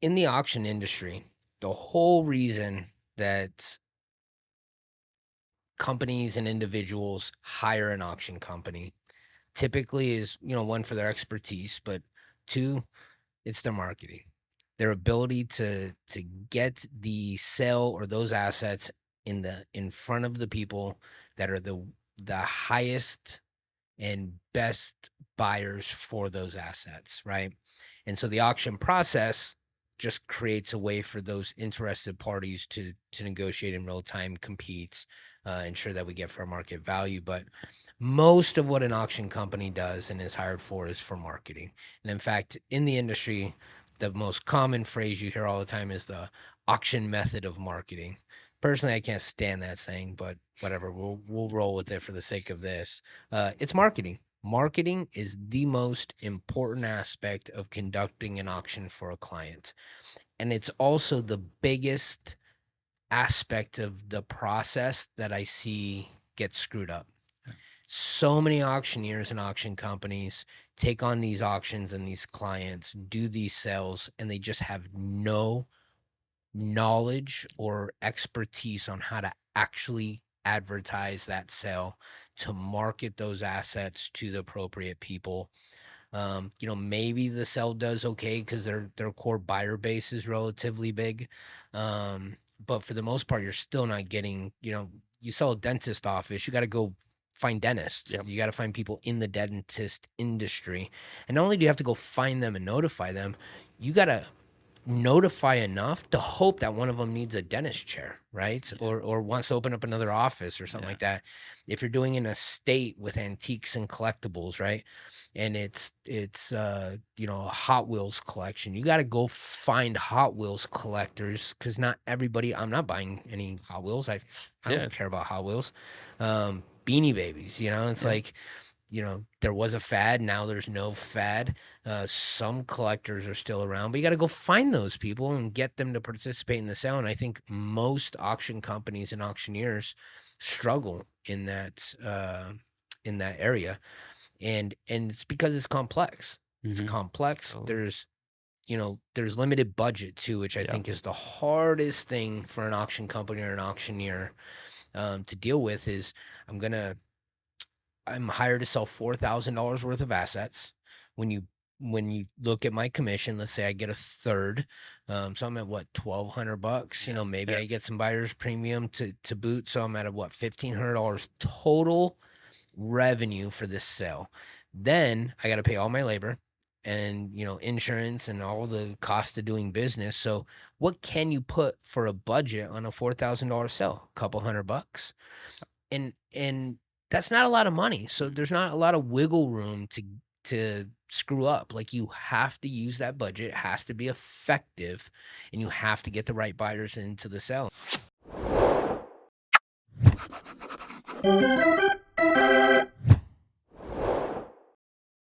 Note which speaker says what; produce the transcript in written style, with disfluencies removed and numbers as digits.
Speaker 1: in the auction industry, the whole reason that companies and individuals hire an auction company typically is, one for their expertise, but two, it's their marketing. Their ability to get the sale or those assets in front of the people that are the highest and best buyers for those assets, right? And so the auction process just creates a way for those interested parties to negotiate in real time, compete, ensure that we get fair market value. But most of what an auction company does and is hired for is for marketing. And in fact, in the industry, the most common phrase you hear all the time is the auction method of marketing. Personally, I can't stand that saying, but whatever, we'll roll with it for the sake of this. It's marketing. Marketing is the most important aspect of conducting an auction for a client. And it's also the biggest aspect of the process that I see get screwed up. So many auctioneers and auction companies take on these auctions and these clients, do these sales, and they just have no knowledge or expertise on how to actually advertise that sale, to market those assets to the appropriate people. Maybe the sale does okay because their core buyer base is relatively big. But for the most part, you're still not getting, you sell a dentist office, you got to go find dentists.
Speaker 2: Yep.
Speaker 1: You got to find people in the dentist industry. And not only do you have to go find them and notify them, you got to notify enough to hope that one of them needs a dentist chair, right? Or wants to open up another office or something
Speaker 2: Yeah.
Speaker 1: like that. If you're doing an estate with antiques and collectibles, right? And it's a Hot Wheels collection. You got to go find Hot Wheels collectors because not everybody. I'm not buying any Hot Wheels. I
Speaker 2: Yeah.
Speaker 1: don't care about Hot Wheels. Beanie Babies, it's
Speaker 2: Yeah.
Speaker 1: like, there was a fad. Now there's no fad. Some collectors are still around, but you got to go find those people and get them to participate in the sale. And I think most auction companies and auctioneers struggle in that area, and it's because it's complex. It's
Speaker 2: Mhm.
Speaker 1: complex.
Speaker 2: Totally.
Speaker 1: There's limited budget too, which I
Speaker 2: Yeah.
Speaker 1: think is the hardest thing for an auction company or an auctioneer to deal with. Is I'm gonna I'm hired to sell $4,000 worth of assets. When you when you look at my commission, let's say I get a third, so I'm at what, $1,200.
Speaker 2: Yeah.
Speaker 1: Maybe
Speaker 2: Fair.
Speaker 1: I get some buyer's premium to boot, so I'm at a what, $1,500 total revenue for this sale. Then I got to pay all my labor and insurance and all the cost of doing business. So what can you put for a budget on a $4,000 sale? A couple $100. And that's not a lot of money, so
Speaker 2: Mhm.
Speaker 1: there's not a lot of wiggle room to screw up. Like, you have to use that budget, it has to be effective, and you have to get the right buyers into the sale.